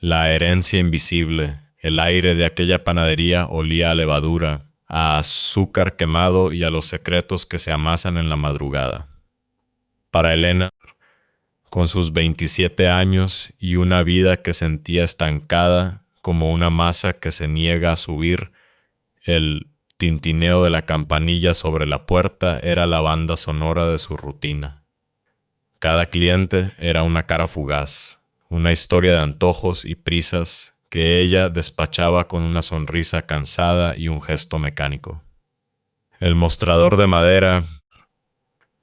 La herencia invisible, el aire de aquella panadería olía a levadura, a azúcar quemado y a los secretos que se amasan en la madrugada. Para Elena, con sus 27 años y una vida que sentía estancada como una masa que se niega a subir, el tintineo de la campanilla sobre la puerta era la banda sonora de su rutina. Cada cliente era una cara fugaz, una historia de antojos y prisas que ella despachaba con una sonrisa cansada y un gesto mecánico. El mostrador de madera,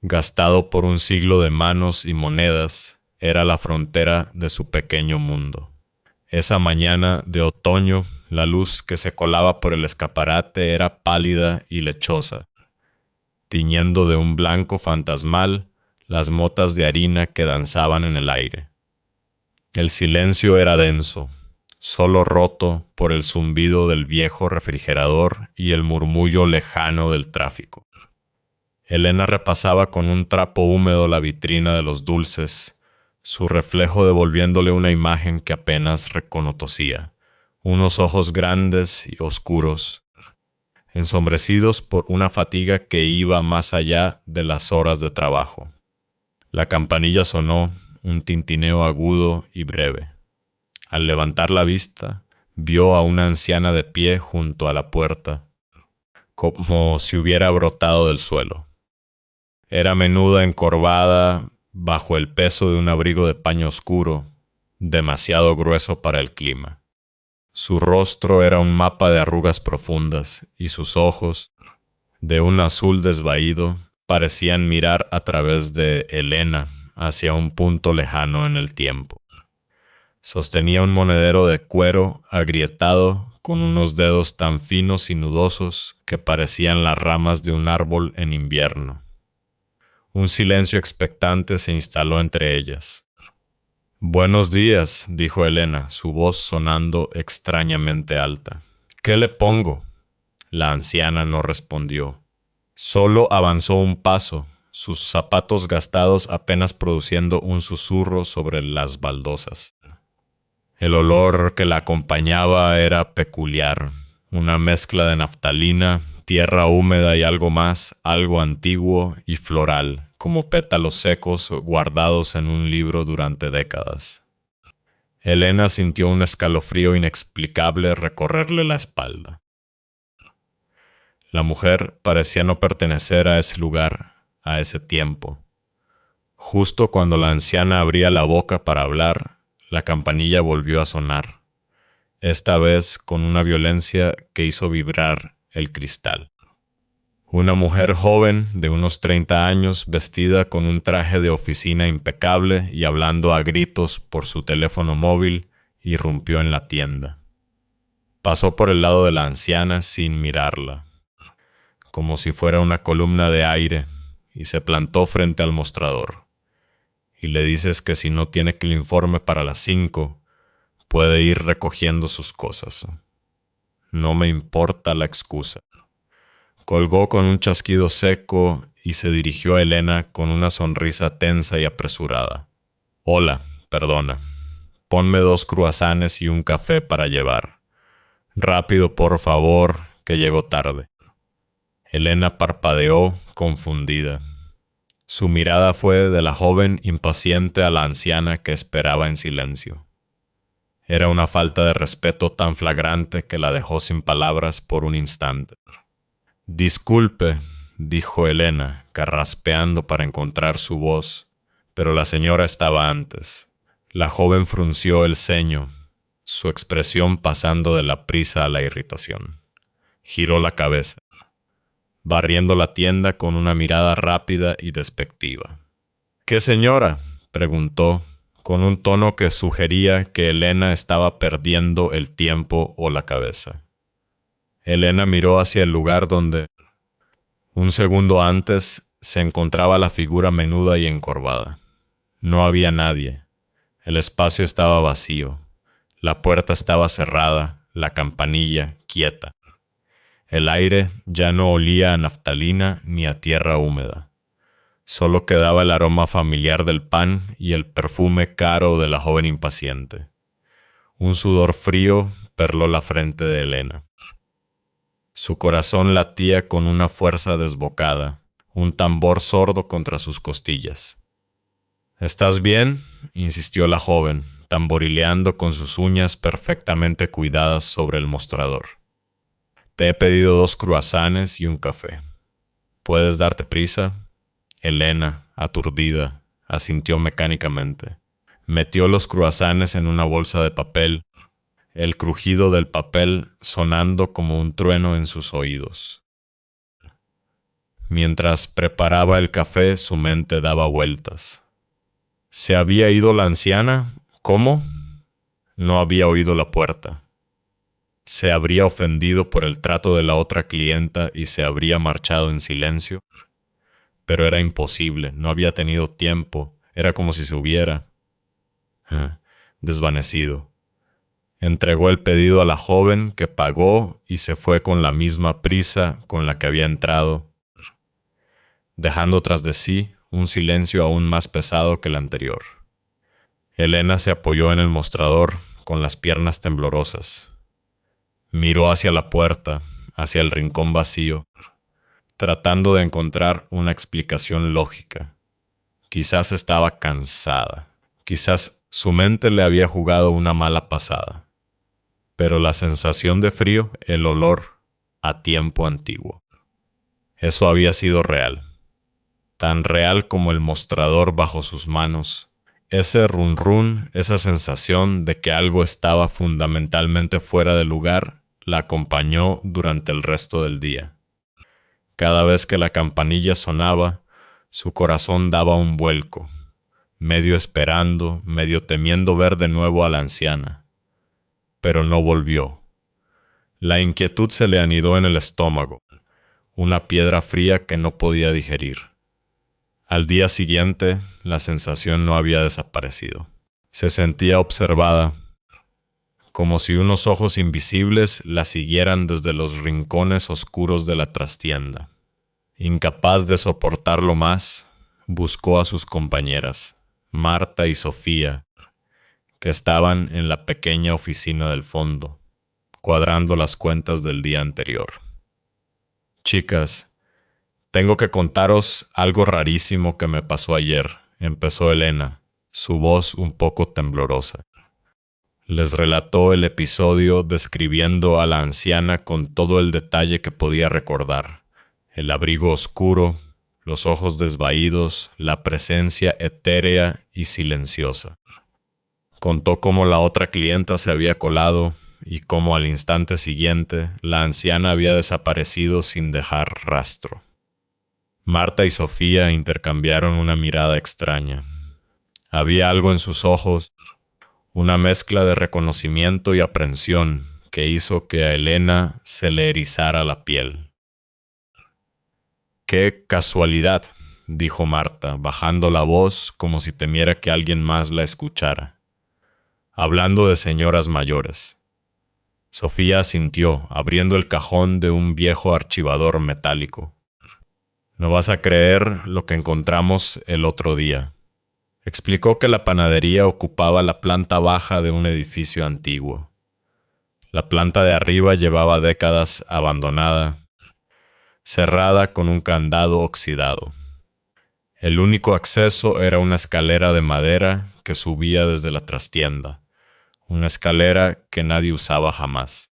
gastado por un siglo de manos y monedas, era la frontera de su pequeño mundo. Esa mañana de otoño, la luz que se colaba por el escaparate era pálida y lechosa, tiñendo de un blanco fantasmal las motas de harina que danzaban en el aire. El silencio era denso, solo roto por el zumbido del viejo refrigerador y el murmullo lejano del tráfico. Elena repasaba con un trapo húmedo la vitrina de los dulces, su reflejo devolviéndole una imagen que apenas reconocía, unos ojos grandes y oscuros, ensombrecidos por una fatiga que iba más allá de las horas de trabajo. La campanilla sonó, un tintineo agudo y breve. Al levantar la vista, vio a una anciana de pie junto a la puerta, como si hubiera brotado del suelo. Era menuda, encorvada, bajo el peso de un abrigo de paño oscuro, demasiado grueso para el clima. Su rostro era un mapa de arrugas profundas, y sus ojos, de un azul desvaído, parecían mirar a través de Elena hacia un punto lejano en el tiempo. Sostenía un monedero de cuero agrietado con unos dedos tan finos y nudosos que parecían las ramas de un árbol en invierno. Un silencio expectante se instaló entre ellas. «Buenos días», dijo Elena, su voz sonando extrañamente alta. «¿Qué le pongo?» La anciana no respondió. Solo avanzó un paso, sus zapatos gastados apenas produciendo un susurro sobre las baldosas. El olor que la acompañaba era peculiar, una mezcla de naftalina, tierra húmeda y algo más, algo antiguo y floral, como pétalos secos guardados en un libro durante décadas. Elena sintió un escalofrío inexplicable recorrerle la espalda. La mujer parecía no pertenecer a ese lugar, a ese tiempo. Justo cuando la anciana abría la boca para hablar, la campanilla volvió a sonar, esta vez con una violencia que hizo vibrar el cristal. Una mujer joven de unos 30 años, vestida con un traje de oficina impecable y hablando a gritos por su teléfono móvil, irrumpió en la tienda. Pasó por el lado de la anciana sin mirarla, como si fuera una columna de aire, y se plantó frente al mostrador. Y le dices que si no tiene que el informe para las 5, puede ir recogiendo sus cosas. No me importa la excusa. Colgó con un chasquido seco y se dirigió a Elena con una sonrisa tensa y apresurada. «Hola, perdona. Ponme 2 croissants y un café para llevar. Rápido, por favor, que llego tarde». Elena parpadeó, confundida. Su mirada fue de la joven impaciente a la anciana que esperaba en silencio. Era una falta de respeto tan flagrante que la dejó sin palabras por un instante. «Disculpe», dijo Elena, carraspeando para encontrar su voz, pero la señora estaba antes. La joven frunció el ceño, su expresión pasando de la prisa a la irritación. Giró la cabeza, barriendo la tienda con una mirada rápida y despectiva. «¿Qué señora?», preguntó, con un tono que sugería que Elena estaba perdiendo el tiempo o la cabeza. Elena miró hacia el lugar donde, un segundo antes, se encontraba la figura menuda y encorvada. No había nadie. El espacio estaba vacío. La puerta estaba cerrada, la campanilla quieta. El aire ya no olía a naftalina ni a tierra húmeda. Solo quedaba el aroma familiar del pan y el perfume caro de la joven impaciente. Un sudor frío perló la frente de Elena. Su corazón latía con una fuerza desbocada, un tambor sordo contra sus costillas. —¿Estás bien? —insistió la joven, tamborileando con sus uñas perfectamente cuidadas sobre el mostrador. —Te he pedido 2 croissants y un café. ¿Puedes darte prisa? Elena, aturdida, asintió mecánicamente. Metió los croissants en una bolsa de papel, el crujido del papel sonando como un trueno en sus oídos. Mientras preparaba el café, su mente daba vueltas. ¿Se había ido la anciana? ¿Cómo? No había oído la puerta. ¿Se habría ofendido por el trato de la otra clienta y se habría marchado en silencio? Pero era imposible, no había tenido tiempo, era como si se hubiera desvanecido. Entregó el pedido a la joven, que pagó y se fue con la misma prisa con la que había entrado, dejando tras de sí un silencio aún más pesado que el anterior. Elena se apoyó en el mostrador con las piernas temblorosas. Miró hacia la puerta, hacia el rincón vacío, tratando de encontrar una explicación lógica. Quizás estaba cansada, quizás su mente le había jugado una mala pasada. Pero la sensación de frío, el olor a tiempo antiguo. Eso había sido real. Tan real como el mostrador bajo sus manos. Ese run run, esa sensación de que algo estaba fundamentalmente fuera de lugar, la acompañó durante el resto del día. Cada vez que la campanilla sonaba, su corazón daba un vuelco, medio esperando, medio temiendo ver de nuevo a la anciana. Pero no volvió. La inquietud se le anidó en el estómago, una piedra fría que no podía digerir. Al día siguiente, la sensación no había desaparecido. Se sentía observada, como si unos ojos invisibles la siguieran desde los rincones oscuros de la trastienda. Incapaz de soportarlo más, buscó a sus compañeras, Marta y Sofía, que estaban en la pequeña oficina del fondo, cuadrando las cuentas del día anterior. —Chicas, tengo que contaros algo rarísimo que me pasó ayer —empezó Elena, su voz un poco temblorosa. Les relató el episodio describiendo a la anciana con todo el detalle que podía recordar. El abrigo oscuro, los ojos desvaídos, la presencia etérea y silenciosa. Contó cómo la otra clienta se había colado y cómo al instante siguiente la anciana había desaparecido sin dejar rastro. Marta y Sofía intercambiaron una mirada extraña. Había algo en sus ojos, una mezcla de reconocimiento y aprensión que hizo que a Elena se le erizara la piel. —¡Qué casualidad! —dijo Marta, bajando la voz como si temiera que alguien más la escuchara. Hablando de señoras mayores. Sofía asintió, abriendo el cajón de un viejo archivador metálico. —No vas a creer lo que encontramos el otro día. Explicó que la panadería ocupaba la planta baja de un edificio antiguo. La planta de arriba llevaba décadas abandonada, cerrada con un candado oxidado. El único acceso era una escalera de madera que subía desde la trastienda, una escalera que nadie usaba jamás,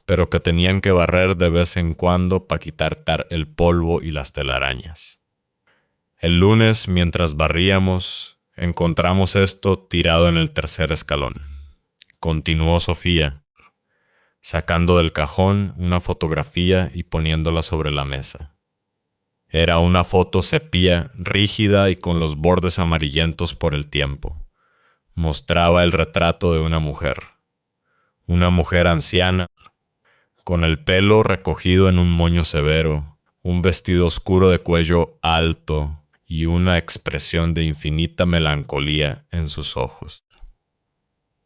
pero que tenían que barrer de vez en cuando para quitar el polvo y las telarañas. El lunes, mientras barríamos, encontramos esto tirado en el 3er escalón. Continuó Sofía, sacando del cajón una fotografía y poniéndola sobre la mesa. Era una foto sepia, rígida y con los bordes amarillentos por el tiempo. Mostraba el retrato de una mujer anciana, con el pelo recogido en un moño severo, un vestido oscuro de cuello alto y una expresión de infinita melancolía en sus ojos.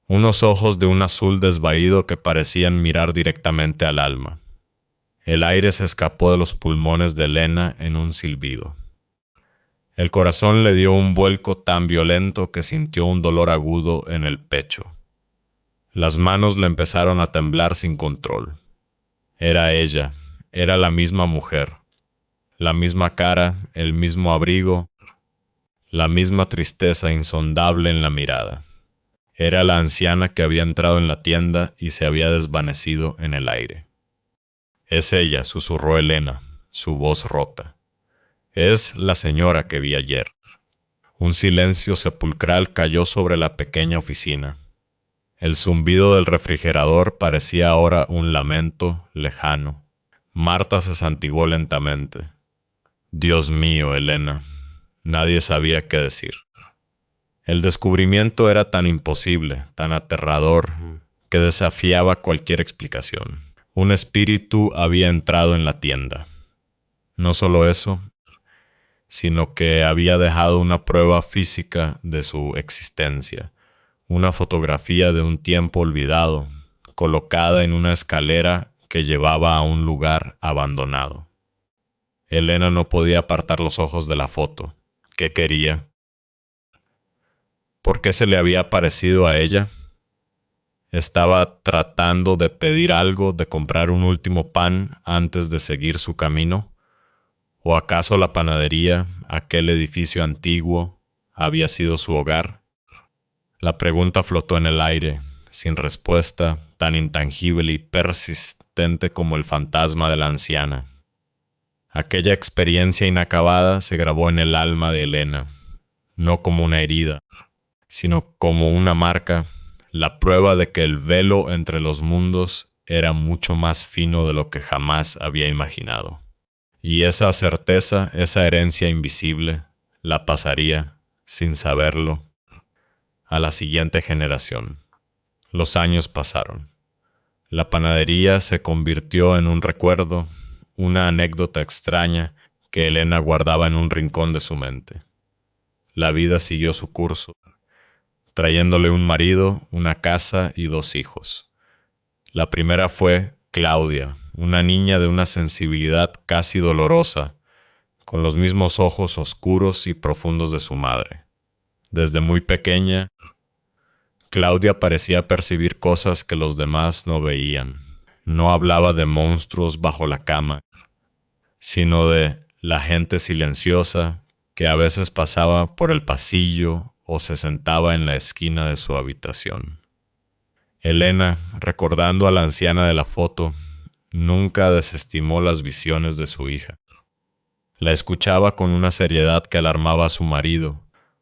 Unos ojos de un azul desvaído que parecían mirar directamente al alma. El aire se escapó de los pulmones de Elena en un silbido. El corazón le dio un vuelco tan violento que sintió un dolor agudo en el pecho. Las manos le empezaron a temblar sin control. Era ella, era la misma mujer, la misma cara, el mismo abrigo, la misma tristeza insondable en la mirada. Era la anciana que había entrado en la tienda y se había desvanecido en el aire. Es ella, susurró Elena, su voz rota. Es la señora que vi ayer. Un silencio sepulcral cayó sobre la pequeña oficina. El zumbido del refrigerador parecía ahora un lamento lejano. Marta se santiguó lentamente. Dios mío, Elena. Nadie sabía qué decir. El descubrimiento era tan imposible, tan aterrador, que desafiaba cualquier explicación. Un espíritu había entrado en la tienda. No solo eso, sino que había dejado una prueba física de su existencia. Una fotografía de un tiempo olvidado, colocada en una escalera que llevaba a un lugar abandonado. Elena no podía apartar los ojos de la foto. ¿Qué quería? ¿Por qué se le había parecido a ella? ¿Estaba tratando de pedir algo, de comprar un último pan antes de seguir su camino? ¿O acaso la panadería, aquel edificio antiguo, había sido su hogar? La pregunta flotó en el aire, sin respuesta, tan intangible y persistente como el fantasma de la anciana. Aquella experiencia inacabada se grabó en el alma de Elena, no como una herida, sino como una marca, la prueba de que el velo entre los mundos era mucho más fino de lo que jamás había imaginado. Y esa certeza, esa herencia invisible, la pasaría, sin saberlo, a la siguiente generación. Los años pasaron. La panadería se convirtió en un recuerdo, una anécdota extraña que Elena guardaba en un rincón de su mente. La vida siguió su curso, trayéndole un marido, una casa y 2 hijos. La primera fue Claudia, una niña de una sensibilidad casi dolorosa, con los mismos ojos oscuros y profundos de su madre. Desde muy pequeña, Claudia parecía percibir cosas que los demás no veían. No hablaba de monstruos bajo la cama, sino de la gente silenciosa que a veces pasaba por el pasillo o se sentaba en la esquina de su habitación. Elena, recordando a la anciana de la foto, nunca desestimó las visiones de su hija. La escuchaba con una seriedad que alarmaba a su marido,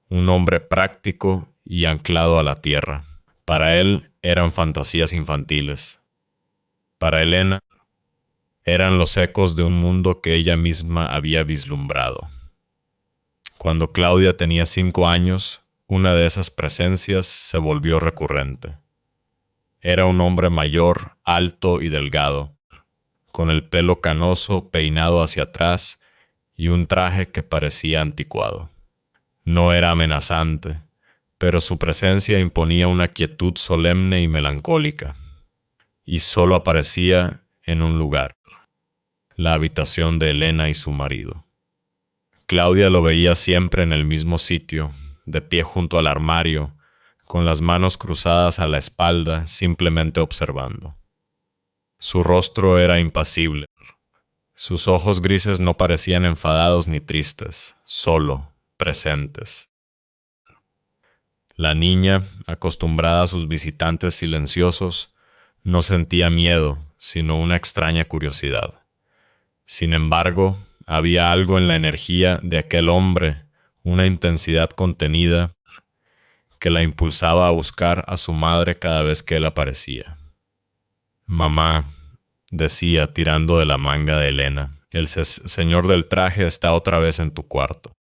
un hombre práctico y anclado a la tierra. Para él eran fantasías infantiles. Para Elena eran los ecos de un mundo que ella misma había vislumbrado. Cuando Claudia tenía 5 años, una de esas presencias se volvió recurrente. Era un hombre mayor, alto y delgado, con el pelo canoso peinado hacia atrás y un traje que parecía anticuado. No era amenazante, pero su presencia imponía una quietud solemne y melancólica, y solo aparecía en un lugar, la habitación de Elena y su marido. Claudia lo veía siempre en el mismo sitio, de pie junto al armario, con las manos cruzadas a la espalda, simplemente observando. Su rostro era impasible. Sus ojos grises no parecían enfadados ni tristes, solo presentes. La niña, acostumbrada a sus visitantes silenciosos, no sentía miedo, sino una extraña curiosidad. Sin embargo, había algo en la energía de aquel hombre, una intensidad contenida, que la impulsaba a buscar a su madre cada vez que él aparecía. «Mamá», decía tirando de la manga de Elena, «el señor del traje está otra vez en tu cuarto».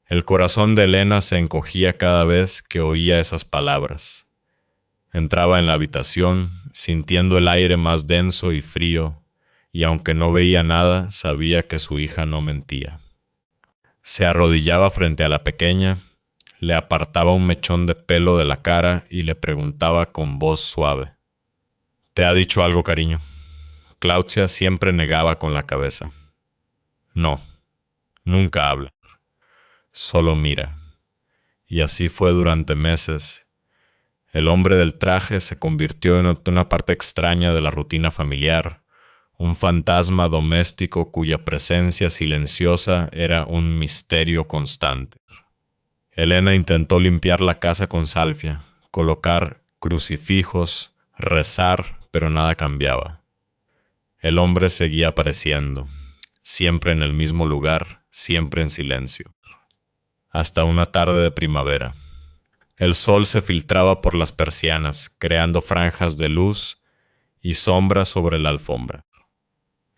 El corazón de Elena se encogía cada vez que oía esas palabras. Entraba en la habitación, sintiendo el aire más denso y frío, y aunque no veía nada, sabía que su hija no mentía. Se arrodillaba frente a la pequeña, le apartaba un mechón de pelo de la cara y le preguntaba con voz suave: «¿Te ha dicho algo, cariño?». Claudia siempre negaba con la cabeza. «No, nunca habla. Solo mira». Y así fue durante meses. El hombre del traje se convirtió en una parte extraña de la rutina familiar, un fantasma doméstico cuya presencia silenciosa era un misterio constante. Elena intentó limpiar la casa con salvia, colocar crucifijos, rezar, pero nada cambiaba. El hombre seguía apareciendo, siempre en el mismo lugar, siempre en silencio. Hasta una tarde de primavera. El sol se filtraba por las persianas, creando franjas de luz y sombra sobre la alfombra.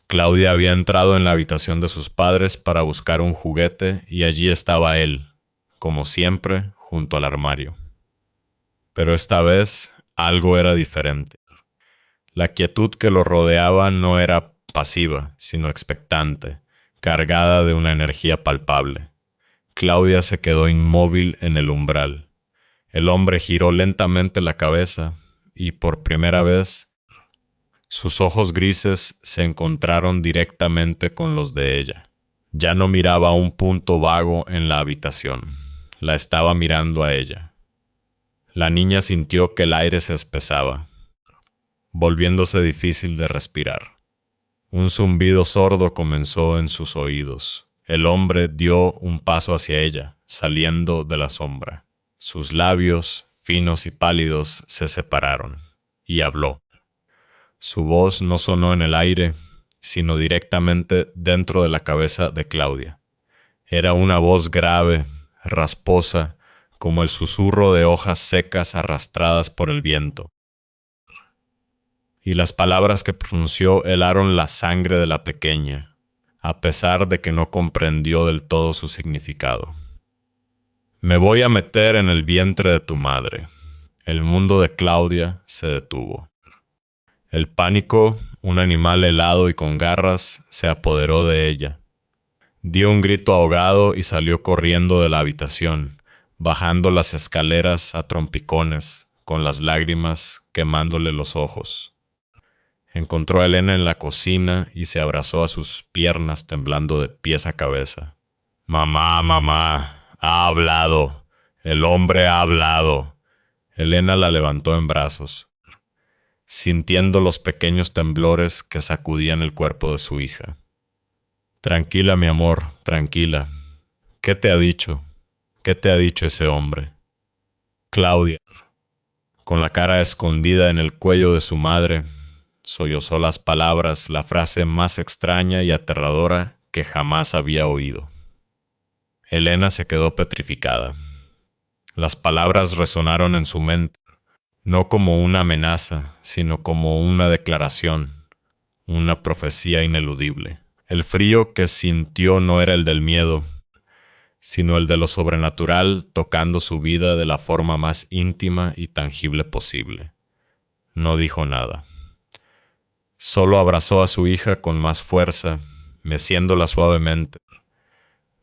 Claudia había entrado en la habitación de sus padres para buscar un juguete y allí estaba él, como siempre, junto al armario. Pero esta vez algo era diferente. La quietud que lo rodeaba no era pasiva, sino expectante, cargada de una energía palpable. Claudia se quedó inmóvil en el umbral. El hombre giró lentamente la cabeza y por primera vez sus ojos grises se encontraron directamente con los de ella. Ya no miraba un punto vago en la habitación. La estaba mirando a ella. La niña sintió que el aire se espesaba, volviéndose difícil de respirar. Un zumbido sordo comenzó en sus oídos. El hombre dio un paso hacia ella, saliendo de la sombra. Sus labios, finos y pálidos, se separaron, y habló. Su voz no sonó en el aire, sino directamente dentro de la cabeza de Claudia. Era una voz grave, rasposa, como el susurro de hojas secas arrastradas por el viento. Y las palabras que pronunció helaron la sangre de la pequeña, a pesar de que no comprendió del todo su significado. Me voy a meter en el vientre de tu madre. El mundo de Claudia se detuvo. El pánico, un animal helado y con garras, se apoderó de ella. Dio un grito ahogado y salió corriendo de la habitación, bajando las escaleras a trompicones, con las lágrimas quemándole los ojos. Encontró a Elena en la cocina y se abrazó a sus piernas temblando de pies a cabeza. «Mamá, mamá, ha hablado. El hombre ha hablado». Elena la levantó en brazos, sintiendo los pequeños temblores que sacudían el cuerpo de su hija. «Tranquila, mi amor, tranquila. ¿Qué te ha dicho? ¿Qué te ha dicho ese hombre?» Claudia, con la cara escondida en el cuello de su madre, sollozó las palabras, la frase más extraña y aterradora que jamás había oído. Elena se quedó petrificada. Las palabras resonaron en su mente, no como una amenaza, sino como una declaración, una profecía ineludible. El frío que sintió no era el del miedo, sino el de lo sobrenatural tocando su vida de la forma más íntima y tangible posible. No dijo nada. Solo abrazó a su hija con más fuerza, meciéndola suavemente,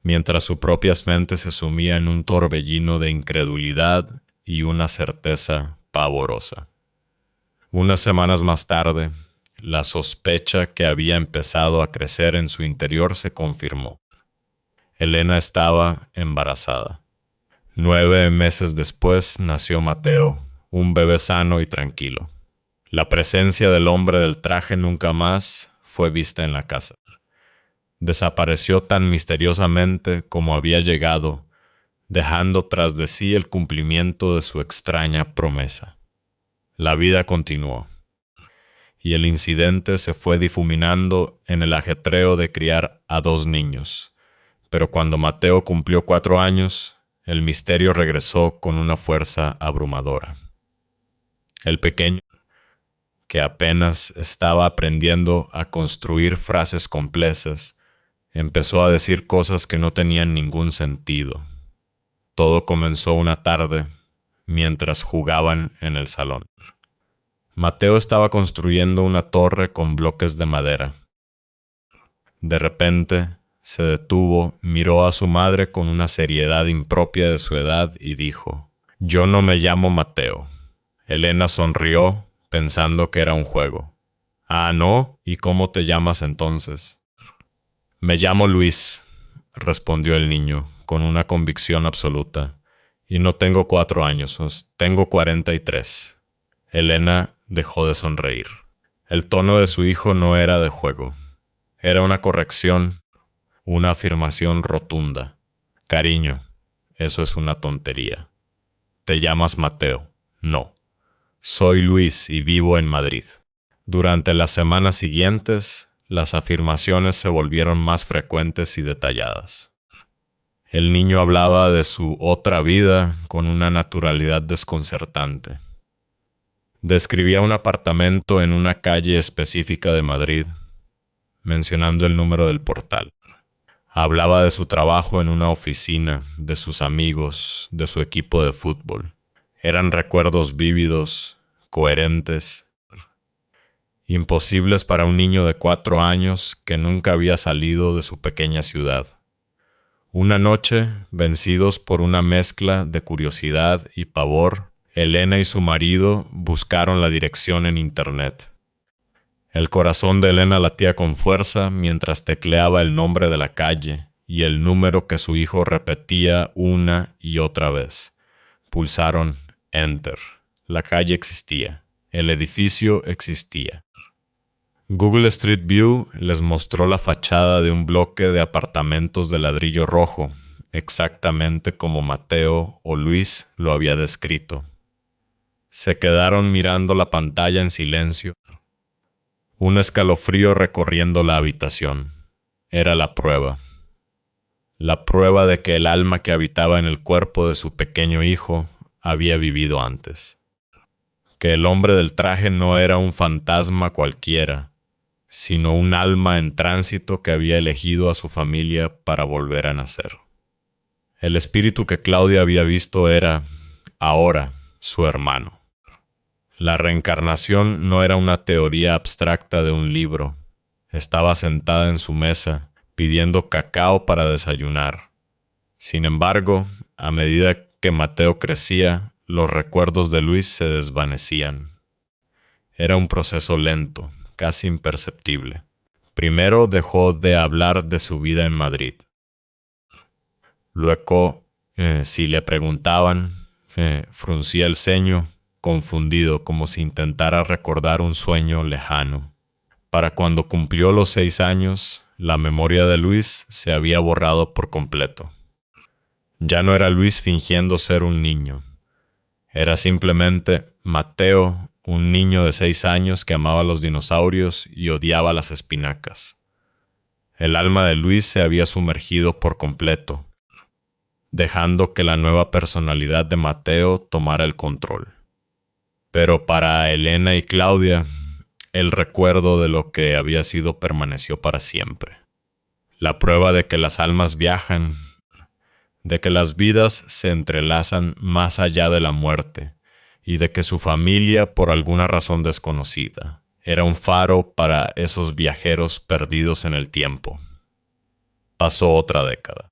mientras su propia mente se sumía en un torbellino de incredulidad y una certeza pavorosa. Unas semanas más tarde, la sospecha que había empezado a crecer en su interior se confirmó. Elena estaba embarazada. 9 meses después nació Mateo, un bebé sano y tranquilo. La presencia del hombre del traje nunca más fue vista en la casa. Desapareció tan misteriosamente como había llegado, dejando tras de sí el cumplimiento de su extraña promesa. La vida continuó, y el incidente se fue difuminando en el ajetreo de criar a 2 niños. Pero cuando Mateo cumplió 4 años, el misterio regresó con una fuerza abrumadora. El pequeño, que apenas estaba aprendiendo a construir frases complejas, empezó a decir cosas que no tenían ningún sentido. Todo comenzó una tarde, mientras jugaban en el salón. Mateo estaba construyendo una torre con bloques de madera. De repente, se detuvo, miró a su madre con una seriedad impropia de su edad y dijo: «Yo no me llamo Mateo». Elena sonrió, pensando que era un juego. «Ah, ¿no? ¿Y cómo te llamas entonces?» «Me llamo Luis», respondió el niño, con una convicción absoluta. Y no tengo 4 años, tengo 43. Elena dejó de sonreír. El tono de su hijo no era de juego. Era una corrección, una afirmación rotunda. Cariño, eso es una tontería. ¿Te llamas Mateo? No. Soy Luis y vivo en Madrid. Durante las semanas siguientes, las afirmaciones se volvieron más frecuentes y detalladas. El niño hablaba de su otra vida con una naturalidad desconcertante. Describía un apartamento en una calle específica de Madrid, mencionando el número del portal. Hablaba de su trabajo en una oficina, de sus amigos, de su equipo de fútbol. Eran recuerdos vívidos, coherentes, imposibles para un niño de 4 años que nunca había salido de su pequeña ciudad. Una noche, vencidos por una mezcla de curiosidad y pavor, Elena y su marido buscaron la dirección en internet. El corazón de Elena latía con fuerza mientras tecleaba el nombre de la calle y el número que su hijo repetía una y otra vez. Pulsaron Enter. La calle existía. El edificio existía. Google Street View les mostró la fachada de un bloque de apartamentos de ladrillo rojo, exactamente como Mateo o Luis lo había descrito. Se quedaron mirando la pantalla en silencio. Un escalofrío recorriendo la habitación. Era la prueba. La prueba de que el alma que habitaba en el cuerpo de su pequeño hijo había vivido antes. Que el hombre del traje no era un fantasma cualquiera, sino un alma en tránsito que había elegido a su familia para volver a nacer. El espíritu que Claudia había visto era, ahora, su hermano. La reencarnación no era una teoría abstracta de un libro. Estaba sentada en su mesa, pidiendo cacao para desayunar. Sin embargo, a medida que Mateo crecía, los recuerdos de Luis se desvanecían. Era un proceso lento, casi imperceptible. Primero dejó de hablar de su vida en Madrid. Luego, si le preguntaban, fruncía el ceño, confundido, como si intentara recordar un sueño lejano. Para cuando cumplió los 6 años, la memoria de Luis se había borrado por completo. Ya no era Luis fingiendo ser un niño. Era simplemente Mateo, un niño de 6 años que amaba los dinosaurios y odiaba las espinacas. El alma de Luis se había sumergido por completo, dejando que la nueva personalidad de Mateo tomara el control. Pero para Elena y Claudia, el recuerdo de lo que había sido permaneció para siempre. La prueba de que las almas viajan, de que las vidas se entrelazan más allá de la muerte, y de que su familia, por alguna razón desconocida, era un faro para esos viajeros perdidos en el tiempo. Pasó otra década.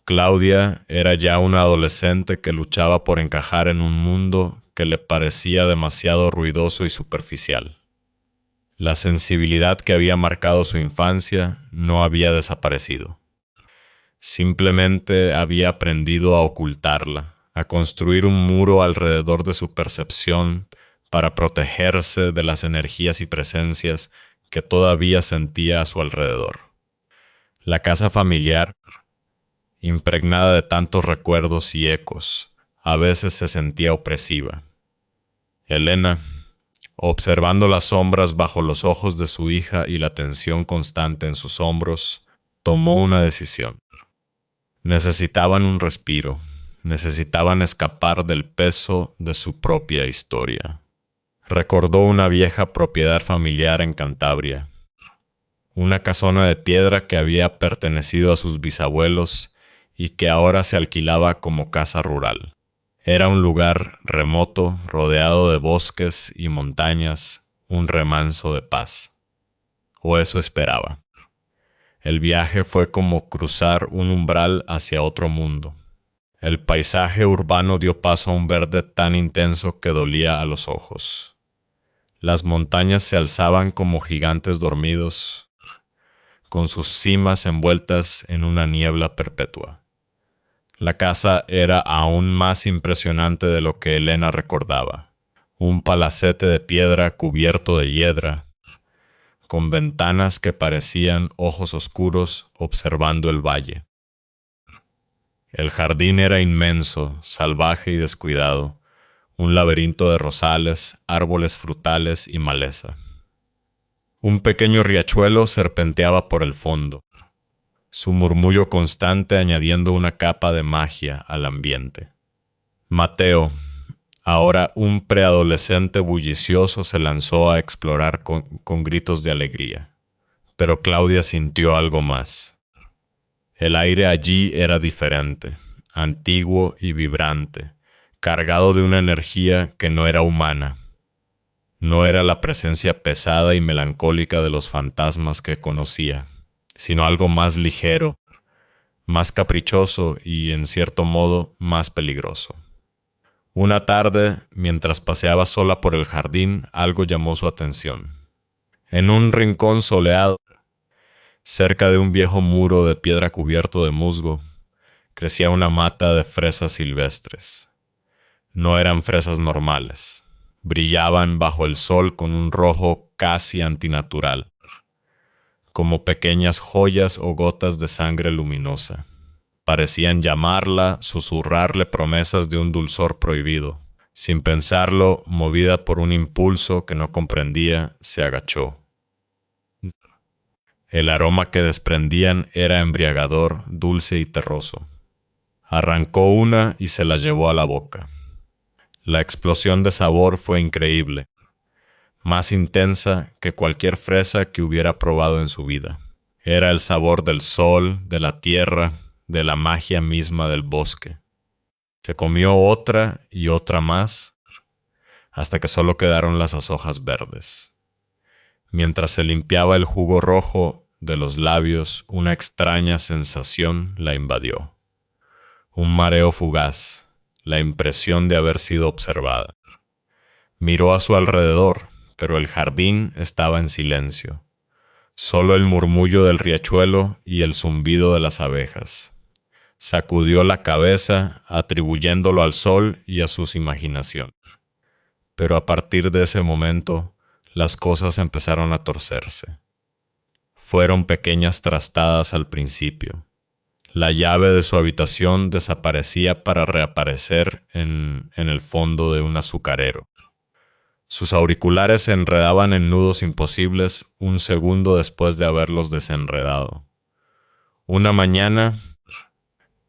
Claudia era ya una adolescente que luchaba por encajar en un mundo que le parecía demasiado ruidoso y superficial. La sensibilidad que había marcado su infancia no había desaparecido. Simplemente había aprendido a ocultarla, a construir un muro alrededor de su percepción para protegerse de las energías y presencias que todavía sentía a su alrededor. La casa familiar, impregnada de tantos recuerdos y ecos, a veces se sentía opresiva. Elena, observando las sombras bajo los ojos de su hija y la tensión constante en sus hombros, tomó una decisión. Necesitaban un respiro, necesitaban escapar del peso de su propia historia. Recordó una vieja propiedad familiar en Cantabria, una casona de piedra que había pertenecido a sus bisabuelos y que ahora se alquilaba como casa rural. Era un lugar remoto, rodeado de bosques y montañas, un remanso de paz. O eso esperaba. El viaje fue como cruzar un umbral hacia otro mundo. El paisaje urbano dio paso a un verde tan intenso que dolía a los ojos. Las montañas se alzaban como gigantes dormidos, con sus cimas envueltas en una niebla perpetua. La casa era aún más impresionante de lo que Elena recordaba. Un palacete de piedra cubierto de hiedra, con ventanas que parecían ojos oscuros observando el valle. El jardín era inmenso, salvaje y descuidado, un laberinto de rosales, árboles frutales y maleza. Un pequeño riachuelo serpenteaba por el fondo, su murmullo constante añadiendo una capa de magia al ambiente. Mateo, ahora un preadolescente bullicioso, se lanzó a explorar con gritos de alegría. Pero Claudia sintió algo más. El aire allí era diferente, antiguo y vibrante, cargado de una energía que no era humana. No era la presencia pesada y melancólica de los fantasmas que conocía, sino algo más ligero, más caprichoso y, en cierto modo, más peligroso. Una tarde, mientras paseaba sola por el jardín, algo llamó su atención. En un rincón soleado, cerca de un viejo muro de piedra cubierto de musgo, crecía una mata de fresas silvestres. No eran fresas normales. Brillaban bajo el sol con un rojo casi antinatural, como pequeñas joyas o gotas de sangre luminosa. Parecían llamarla, susurrarle promesas de un dulzor prohibido. Sin pensarlo, movida por un impulso que no comprendía, se agachó. El aroma que desprendían era embriagador, dulce y terroso. Arrancó una y se la llevó a la boca. La explosión de sabor fue increíble, más intensa que cualquier fresa que hubiera probado en su vida. Era el sabor del sol, de la tierra, de la magia misma del bosque. Se comió otra y otra más, hasta que solo quedaron las hojas verdes. Mientras se limpiaba el jugo rojo de los labios, una extraña sensación la invadió. Un mareo fugaz, la impresión de haber sido observada. Miró a su alrededor, pero el jardín estaba en silencio. Solo el murmullo del riachuelo y el zumbido de las abejas. Sacudió la cabeza, atribuyéndolo al sol y a sus imaginaciones. Pero a partir de ese momento, las cosas empezaron a torcerse. Fueron pequeñas trastadas al principio. La llave de su habitación desaparecía para reaparecer en el fondo de un azucarero. Sus auriculares se enredaban en nudos imposibles un segundo después de haberlos desenredado. Una mañana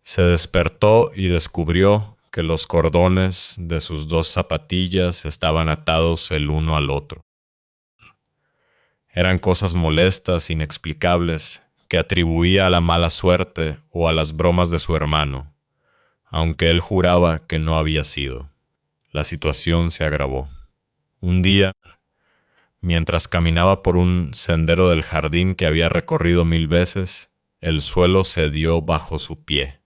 se despertó y descubrió que los cordones de sus dos zapatillas estaban atados el uno al otro. Eran cosas molestas, inexplicables, que atribuía a la mala suerte o a las bromas de su hermano, aunque él juraba que no había sido. La situación se agravó. Un día, mientras caminaba por un sendero del jardín que había recorrido 1000 veces, el suelo cedió bajo su pie.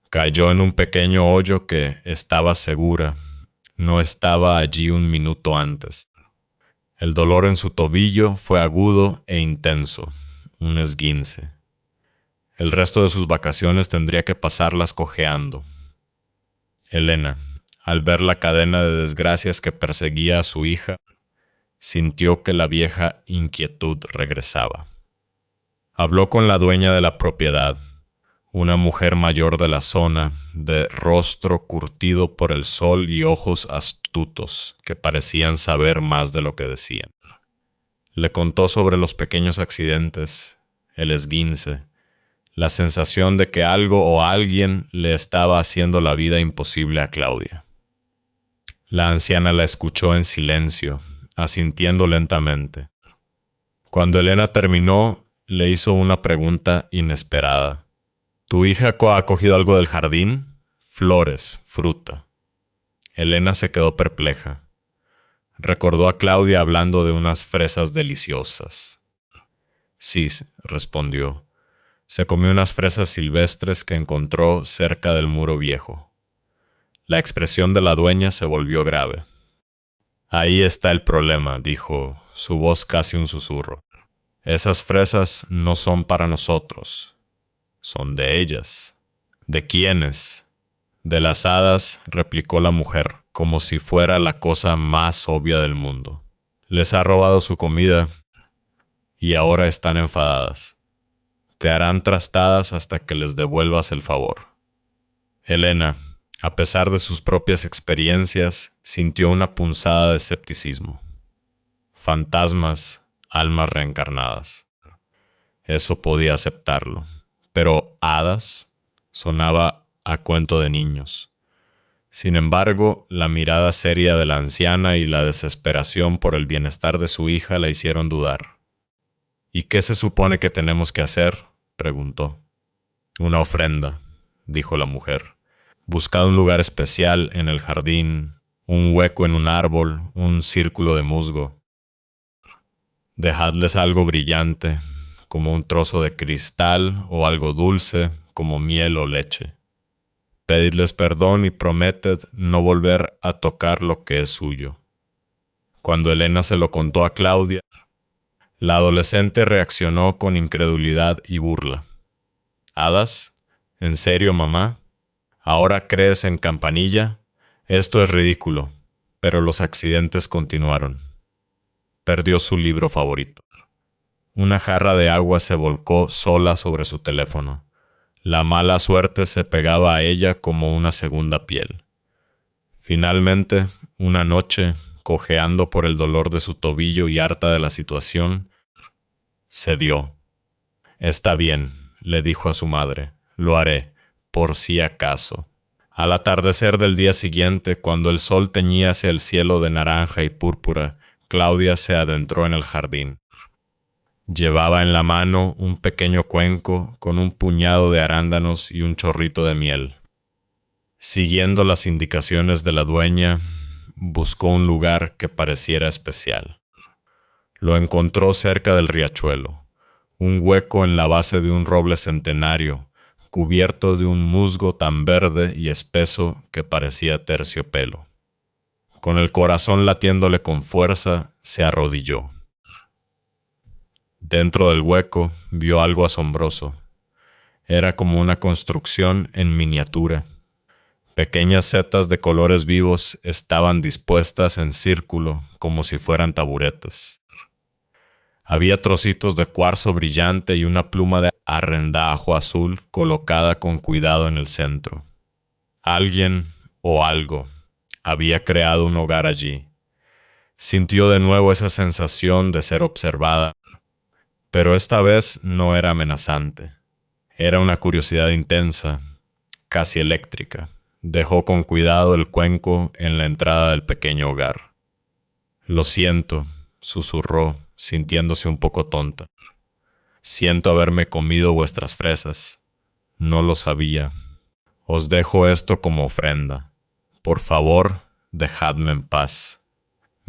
Cayó en un pequeño hoyo que, estaba segura, no estaba allí un minuto antes. El dolor en su tobillo fue agudo e intenso, un esguince. El resto de sus vacaciones tendría que pasarlas cojeando. Elena, al ver la cadena de desgracias que perseguía a su hija, sintió que la vieja inquietud regresaba. Habló con la dueña de la propiedad, una mujer mayor de la zona, de rostro curtido por el sol y ojos astutos que parecían saber más de lo que decían. Le contó sobre los pequeños accidentes, el esguince, la sensación de que algo o alguien le estaba haciendo la vida imposible a Claudia. La anciana la escuchó en silencio, asintiendo lentamente. Cuando Elena terminó, le hizo una pregunta inesperada. ¿Tu hija ha cogido algo del jardín? Flores, fruta. Elena se quedó perpleja. Recordó a Claudia hablando de unas fresas deliciosas. Sí, respondió. Se comió unas fresas silvestres que encontró cerca del muro viejo. La expresión de la dueña se volvió grave. Ahí está el problema, dijo, su voz casi un susurro. Esas fresas no son para nosotros. Son de ellas. ¿De quiénes? De las hadas, replicó la mujer, como si fuera la cosa más obvia del mundo. Les ha robado su comida y ahora están enfadadas. Te harán trastadas hasta que les devuelvas el favor. Elena, a pesar de sus propias experiencias, sintió una punzada de escepticismo. Fantasmas, almas reencarnadas. Eso podía aceptarlo. Pero hadas sonaba a cuento de niños. Sin embargo, la mirada seria de la anciana y la desesperación por el bienestar de su hija la hicieron dudar. ¿Y qué se supone que tenemos que hacer?, preguntó. Una ofrenda, dijo la mujer. Buscad un lugar especial en el jardín, un hueco en un árbol, un círculo de musgo. Dejadles algo brillante, como un trozo de cristal, o algo dulce, como miel o leche. Pedidles perdón y prometed no volver a tocar lo que es suyo. Cuando Elena se lo contó a Claudia, la adolescente reaccionó con incredulidad y burla. ¿Hadas? ¿En serio, mamá? ¿Ahora crees en Campanilla? Esto es ridículo. Pero los accidentes continuaron. Perdió su libro favorito. Una jarra de agua se volcó sola sobre su teléfono. La mala suerte se pegaba a ella como una segunda piel. Finalmente, una noche, cojeando por el dolor de su tobillo y harta de la situación, cedió. Está bien, le dijo a su madre. Lo haré, por si acaso. Al atardecer del día siguiente, cuando el sol teñía hacia el cielo de naranja y púrpura, Claudia se adentró en el jardín. Llevaba en la mano un pequeño cuenco con un puñado de arándanos y un chorrito de miel. Siguiendo las indicaciones de la dueña, buscó un lugar que pareciera especial. Lo encontró cerca del riachuelo, un hueco en la base de un roble centenario, cubierto de un musgo tan verde y espeso que parecía terciopelo. Con el corazón latiéndole con fuerza, se arrodilló. Dentro del hueco vio algo asombroso. Era como una construcción en miniatura. Pequeñas setas de colores vivos estaban dispuestas en círculo como si fueran taburetes. Había trocitos de cuarzo brillante y una pluma de arrendajo azul colocada con cuidado en el centro. Alguien o algo había creado un hogar allí. Sintió de nuevo esa sensación de ser observada, pero esta vez no era amenazante. Era una curiosidad intensa, casi eléctrica. Dejó con cuidado el cuenco en la entrada del pequeño hogar. Lo siento, susurró, sintiéndose un poco tonta. Siento haberme comido vuestras fresas. No lo sabía. Os dejo esto como ofrenda. Por favor, dejadme en paz.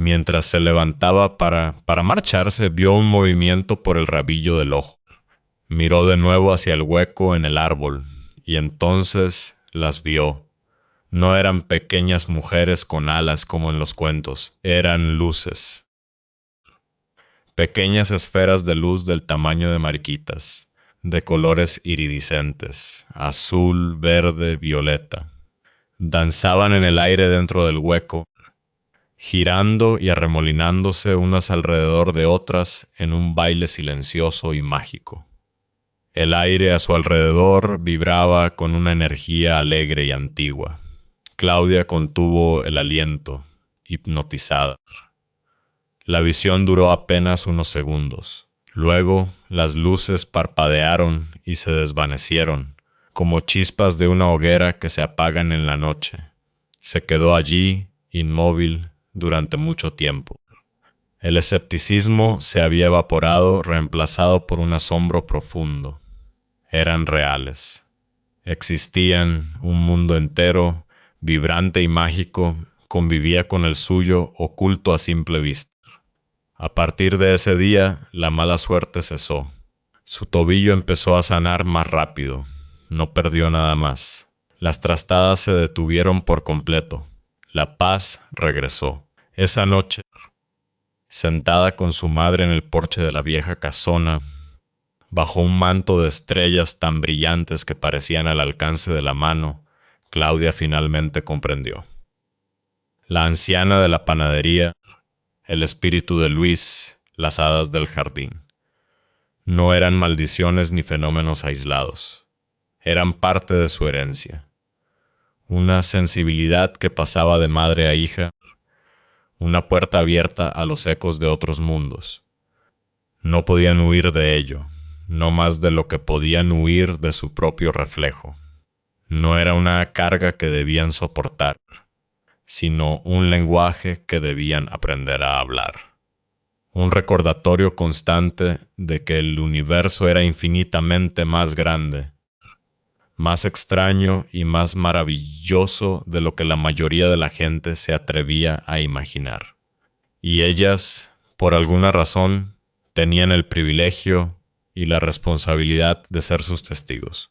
Mientras se levantaba para marcharse, vio un movimiento por el rabillo del ojo. Miró de nuevo hacia el hueco en el árbol, y entonces las vio. No eran pequeñas mujeres con alas como en los cuentos, eran luces. Pequeñas esferas de luz del tamaño de mariquitas, de colores iridiscentes, azul, verde, violeta. Danzaban en el aire dentro del hueco, girando y arremolinándose unas alrededor de otras en un baile silencioso y mágico. El aire a su alrededor vibraba con una energía alegre y antigua. Claudia contuvo el aliento, hipnotizada. La visión duró apenas unos segundos. Luego, las luces parpadearon y se desvanecieron, como chispas de una hoguera que se apagan en la noche. Se quedó allí, inmóvil, durante mucho tiempo. El escepticismo se había evaporado, reemplazado por un asombro profundo. Eran reales. Existían, un mundo entero, vibrante y mágico, convivía con el suyo, oculto a simple vista. A partir de ese día, la mala suerte cesó. Su tobillo empezó a sanar más rápido. No perdió nada más. Las trastadas se detuvieron por completo. La paz regresó. Esa noche, sentada con su madre en el porche de la vieja casona, Bajo un manto de estrellas tan brillantes que parecían al alcance de la mano, Claudia finalmente comprendió. La anciana de la panadería, el espíritu de Luis, las hadas del jardín. No eran maldiciones ni fenómenos aislados. Eran parte de su herencia. Una sensibilidad que pasaba de madre a hija, una puerta abierta a los ecos de otros mundos. No podían huir de ello, no más de lo que podían huir de su propio reflejo. No era una carga que debían soportar, sino un lenguaje que debían aprender a hablar. Un recordatorio constante de que el universo era infinitamente más grande, más extraño y más maravilloso de lo que la mayoría de la gente se atrevía a imaginar. Y ellas, por alguna razón, tenían el privilegio y la responsabilidad de ser sus testigos.